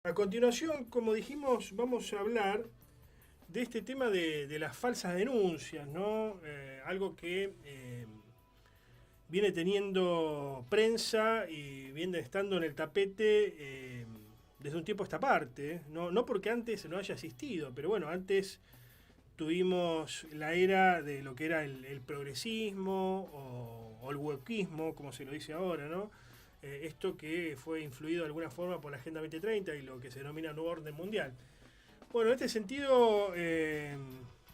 A continuación, como dijimos, vamos a hablar de este tema de las falsas denuncias, ¿no? Algo que viene teniendo prensa y viene estando en el tapete desde un tiempo a esta parte, ¿eh? No porque antes no haya existido, pero bueno, antes tuvimos la era de lo que era el progresismo o el wokeismo, como se lo dice ahora, ¿no? Esto que fue influido de alguna forma por la Agenda 2030 y lo que se denomina Nuevo Orden Mundial. Bueno, en este sentido,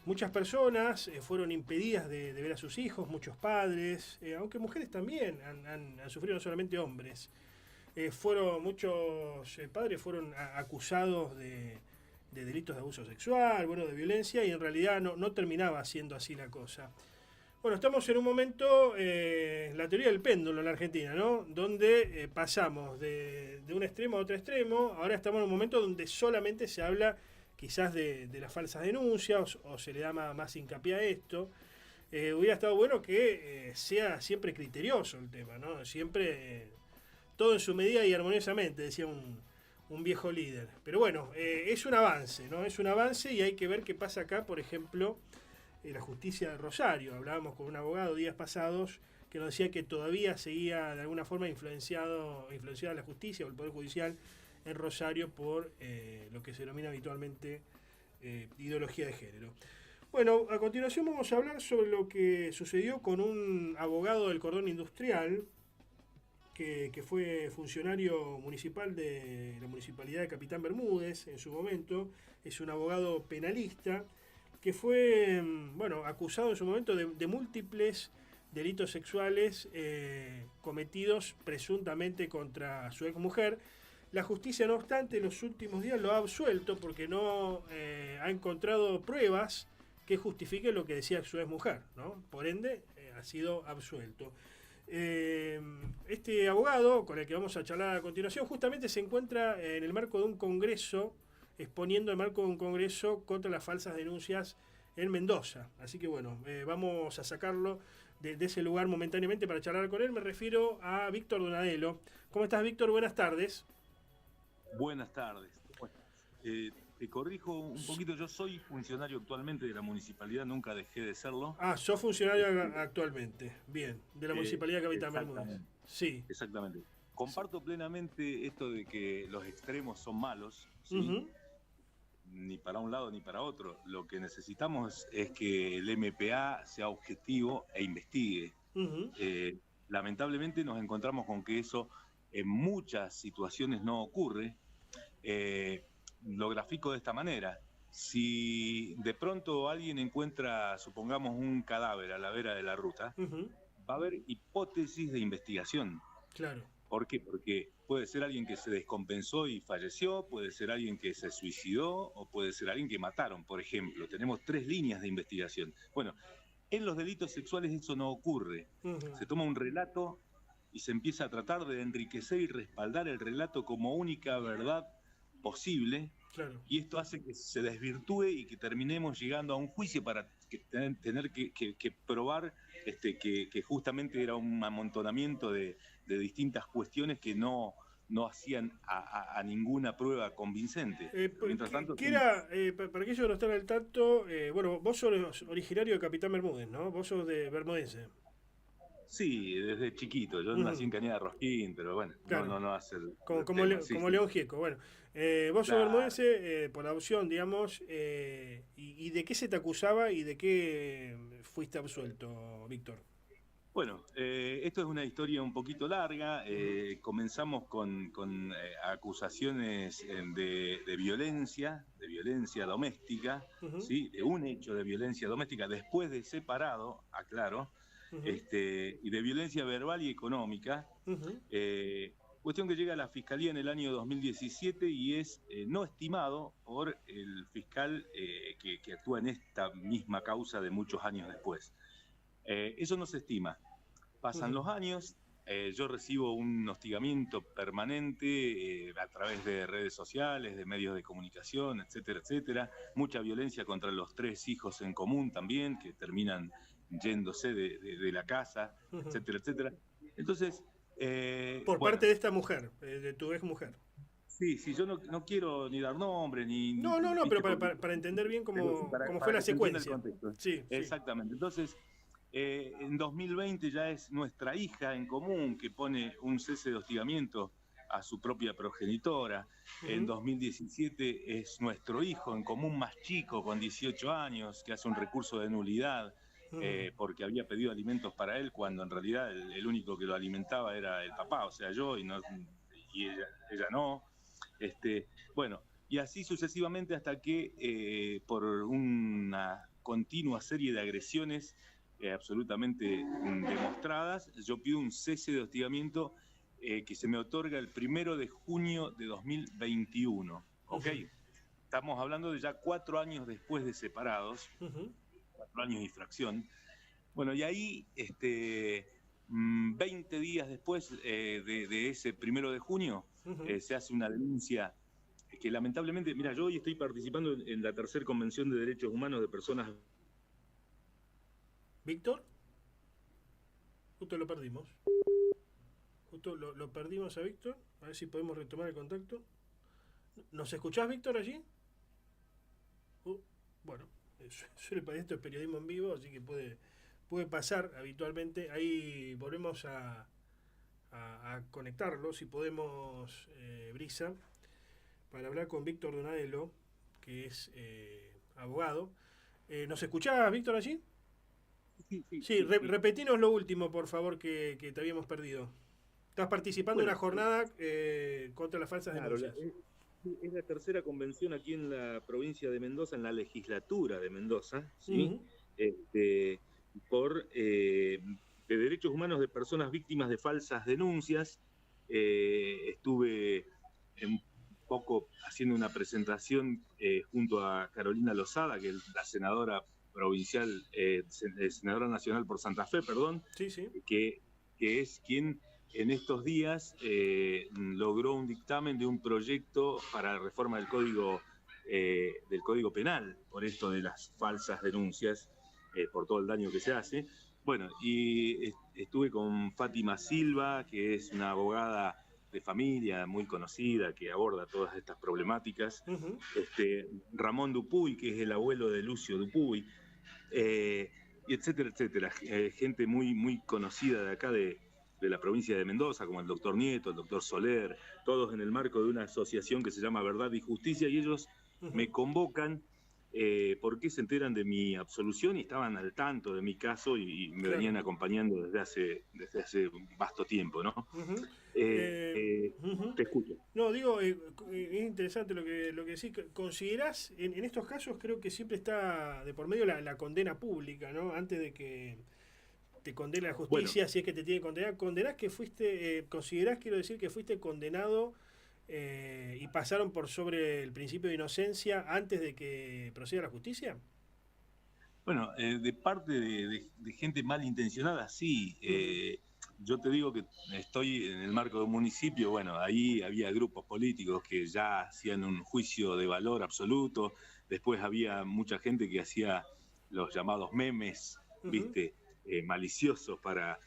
muchas personas fueron impedidas de ver a sus hijos, muchos padres, aunque mujeres también han sufrido, no solamente hombres. Muchos padres fueron acusados de delitos de abuso sexual, bueno, de violencia, y en realidad no terminaba siendo así la cosa. Bueno, estamos en un momento, la teoría del péndulo en la Argentina, ¿no? Donde pasamos de un extremo a otro extremo. Ahora estamos en un momento donde solamente se habla quizás de las falsas denuncias o se le da más hincapié a esto. Hubiera estado bueno que sea siempre criterioso el tema, ¿no? Siempre todo en su medida y armoniosamente, decía un viejo líder. Pero bueno, es un avance, ¿no? Es un avance y hay que ver qué pasa acá, por ejemplo, la justicia de Rosario. Hablábamos con un abogado días pasados que nos decía que todavía seguía de alguna forma influenciada la justicia o el Poder Judicial en Rosario por lo que se denomina habitualmente ideología de género. Bueno, a continuación vamos a hablar sobre lo que sucedió con un abogado del cordón industrial que fue funcionario municipal de la municipalidad de Capitán Bermúdez en su momento. Es un abogado penalista que fue bueno, acusado en su momento de múltiples delitos sexuales cometidos presuntamente contra su exmujer. La justicia, no obstante, en los últimos días lo ha absuelto porque no ha encontrado pruebas que justifiquen lo que decía su exmujer, ¿no? Por ende, ha sido absuelto. Este abogado, con el que vamos a charlar a continuación, justamente se encuentra en el marco de un congreso, exponiendo el marco de un congreso contra las falsas denuncias en Mendoza. Así que bueno, vamos a sacarlo de ese lugar momentáneamente para charlar con él. Me refiero a Víctor Donadelo. ¿Cómo estás, Víctor? Buenas tardes. Buenas tardes, ¿cómo estás? Te corrijo un poquito, yo soy funcionario actualmente de la municipalidad, nunca dejé de serlo. Ah, sos funcionario actualmente. Bien, de la Municipalidad de Capitán Bermúdez. Exactamente, Sí. exactamente. Sí. Comparto plenamente esto de que los extremos son malos, ¿sí? Ujú. Ni para un lado ni para otro. Lo que necesitamos es que el MPA sea objetivo e investigue. Ujú. Eh, Lamentablemente nos encontramos con que eso en muchas situaciones no ocurre. Lo grafico de esta manera. Si de pronto alguien encuentra, supongamos, un cadáver a la vera de la ruta, Ujú. va a haber hipótesis de investigación. Claro. ¿Por qué? Porque puede ser alguien que se descompensó y falleció, puede ser alguien que se suicidó o puede ser alguien que mataron, por ejemplo. Tenemos tres líneas de investigación. Bueno, en los delitos sexuales eso no ocurre. Ujú. Se toma un relato y se empieza a tratar de enriquecer y respaldar el relato como única verdad posible, Claro. y esto hace que se desvirtúe y que terminemos llegando a un juicio para tener que probar que justamente era un amontonamiento de distintas cuestiones que no hacían a ninguna prueba convincente. Pero mientras tanto, ¿Qué era, para aquellos que no están al tanto, bueno, vos sos originario de Capitán Bermúdez, ¿no? Vos sos de Bermudense. sí, desde chiquito. Yo nací en Ujú. Cañada de Rosquín, pero bueno, Claro, no hace como, el tema. Sí, como sí, León Gieco. Bueno, vos sos claro. bermudense por adopción, digamos, y de qué se te acusaba y de qué fuiste absuelto, Víctor? Bueno, esto es una historia un poquito larga. Ujú. Comenzamos con acusaciones de violencia doméstica, Ujú. ¿sí? De un hecho de violencia doméstica después de separado, aclaro, Ujú. y de violencia verbal y económica. Ujú. Cuestión que llega a la Fiscalía en el año 2017 y es no estimado por el fiscal que actúa en esta misma causa de muchos años después. Eso no se estima. Pasan Ujú. los años, yo recibo un hostigamiento permanente a través de redes sociales, de medios de comunicación, etcétera, etcétera. Mucha violencia contra los tres hijos en común también, que terminan yéndose de la casa, Ujú. etcétera, etcétera. Entonces, Por parte bueno, de esta mujer, de tu ex mujer. Sí, sí, yo no quiero ni dar nombres, No, pero viste, porque, para entender bien pero sí, cómo fue para la que se entienda el secuencia. contexto. Sí, sí. Exactamente. Entonces, en 2020 ya es nuestra hija en común que pone un cese de hostigamiento a su propia progenitora. En Ujú, 2017 es nuestro hijo en común más chico, con 18 años, que hace un recurso de nulidad mm, porque había pedido alimentos para él cuando en realidad el único que lo alimentaba era el papá, o sea, yo, y ella no. Bueno, y así sucesivamente hasta que por una continua serie de agresiones absolutamente demostradas, yo pido un cese de hostigamiento que se me otorga el 1 de junio de 2021. ¿Ok? ujú, Estamos hablando de ya 4 años después de separados, ujú, 4 años y fracción. Bueno, y ahí, 20 días después de ese 1 de junio, ujú. se hace una denuncia que lamentablemente, mira, yo hoy estoy participando en la tercera convención de derechos humanos de personas. ¿Víctor? Justo lo perdimos. Justo lo perdimos a Víctor. A ver si podemos retomar el contacto. ¿Nos escuchás, Víctor, allí? Uh, bueno, suele pasar, esto es periodismo en vivo, así que puede pasar habitualmente. Ahí volvemos a conectarlo, si podemos, Brisa, para hablar con Víctor Donadelo, que es abogado. ¿Nos escuchás, Víctor, allí? Sí, sí, Sí, sí, sí. repetinos lo último, por favor, que te habíamos perdido. Estás participando en una Bueno, jornada contra las falsas claro, denuncias. es la tercera convención aquí en la provincia de Mendoza, en la legislatura de Mendoza, ¿sí? Ujú, Este, por de derechos humanos de personas víctimas de falsas denuncias. Estuve un poco haciendo una presentación junto a Carolina Lozada, que es la senadora provincial, senadora nacional por Santa Fe, perdón, sí, sí. que, que es quien en estos días logró un dictamen de un proyecto para la reforma del Código Penal, por esto de las falsas denuncias, por todo el daño que se hace. Bueno, y estuve con Fátima Silva, que es una abogada de familia muy conocida que aborda todas estas problemáticas. Ujú, Ramón Dupuy, que es el abuelo de Lucio Dupuy, eh, y etcétera, etcétera. Gente muy, muy conocida de acá de la provincia de Mendoza, como el doctor Nieto, el doctor Soler, todos en el marco de una asociación que se llama Verdad y Justicia, y ellos ujú. me convocan porque se enteran de mi absolución y estaban al tanto de mi caso y me Claro. venían acompañando desde hace un vasto tiempo, ¿no? Ujú. Eh, Eh, eh, ujú. te escucho. No, digo, es interesante lo que decís. ¿Considerás, en estos casos creo que siempre está de por medio la condena pública, ¿no? Antes de que te condene la Bueno, justicia, si es que te tiene que condenar, ¿condenás que fuiste, considerás, quiero decir, que fuiste condenado y pasaron por sobre el principio de inocencia antes de que proceda la justicia? Bueno, de parte de gente malintencionada, sí. Ujú, Yo te digo que estoy en el marco de un municipio, bueno, ahí había grupos políticos que ya hacían un juicio de valor absoluto, después había mucha gente que hacía los llamados memes, ujú, viste, maliciosos para...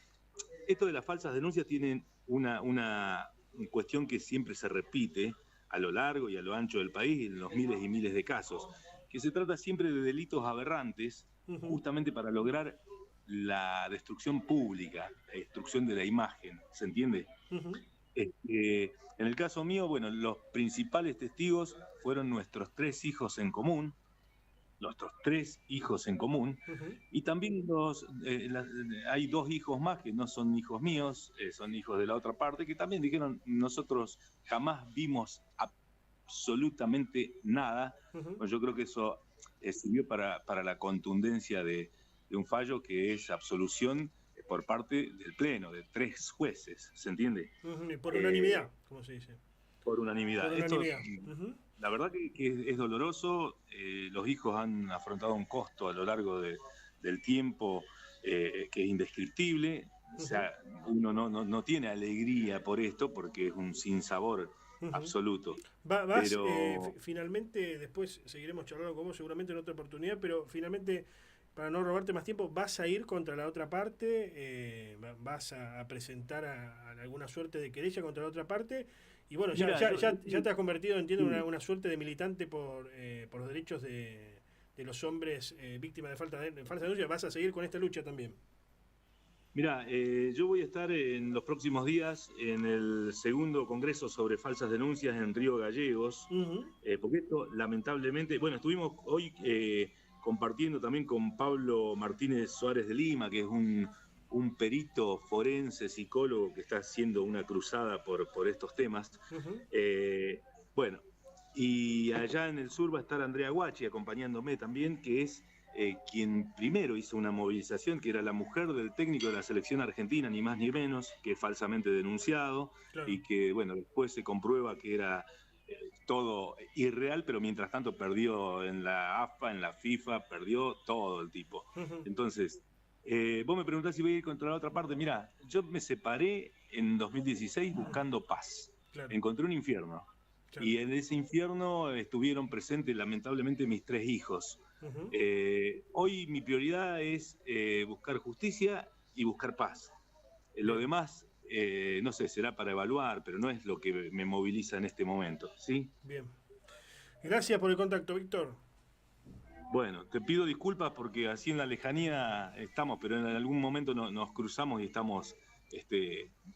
Esto de las falsas denuncias tiene una cuestión que siempre se repite a lo largo y a lo ancho del país, en los miles y miles de casos, que se trata siempre de delitos aberrantes, ujú, justamente para lograr la destrucción pública, la destrucción de la imagen, ¿se entiende? ujú, En el caso mío, bueno, los principales testigos fueron nuestros 3 hijos en común, nuestros 3 hijos en común, ujú. y también hay 2 hijos más que no son hijos míos, son hijos de la otra parte, que también dijeron, nosotros jamás vimos absolutamente nada. Ujú. Bueno, yo creo que eso sirvió para la contundencia de un fallo que es absolución por parte del Pleno, de 3 jueces, ¿se entiende? Ujú, y por Eh, unanimidad, como se dice. por Por unanimidad. Esto, unanimidad. Ujú, la verdad que es doloroso. Los hijos han afrontado un costo a lo largo del tiempo que es indescriptible. O ujú, sea, uno no tiene alegría por esto porque es un sinsabor ujú. absoluto. Vas, Pero finalmente, después seguiremos charlando con vos seguramente en otra oportunidad, pero finalmente, para no robarte más tiempo, vas a ir contra la otra parte, vas a presentar alguna suerte de querella contra la otra parte, Y bueno, Mira, ya te has convertido, entiendo, en una suerte de militante por los derechos de los hombres víctimas de falsa denuncia. ¿Vas a seguir con esta lucha también? Mira, yo voy a estar en los próximos días en el segundo congreso sobre falsas denuncias en Río Gallegos, Ujú. porque esto lamentablemente, bueno, estuvimos hoy compartiendo también con Pablo Martínez Suárez de Lima, que es un perito forense, psicólogo, que está haciendo una cruzada por estos temas. Ujú. Bueno, y allá en el sur va a estar Andrea Guachi acompañándome también, que es quien primero hizo una movilización, que era la mujer del técnico de la selección argentina, ni más ni menos, que es falsamente denunciado Claro. y que, bueno, después se comprueba que era todo irreal, pero mientras tanto perdió en la AFA, en la FIFA, perdió todo el tipo. Ujú. Entonces, vos me preguntás si voy a ir contra la otra parte. Mirá, yo me separé en 2016 buscando paz. Claro, Encontré un infierno. claro. Y en ese infierno estuvieron presentes lamentablemente mis 3 hijos. Ujú. Hoy mi prioridad es buscar justicia y buscar paz. Lo Bien, demás, no sé, será para evaluar, pero no es lo que me moviliza en este momento, ¿sí? bien. Gracias por el contacto, Víctor. Bueno, te pido disculpas porque así en la lejanía estamos, pero en algún momento nos cruzamos y estamos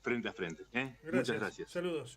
frente a frente, ¿eh? Muchas Gracias. gracias. Saludos.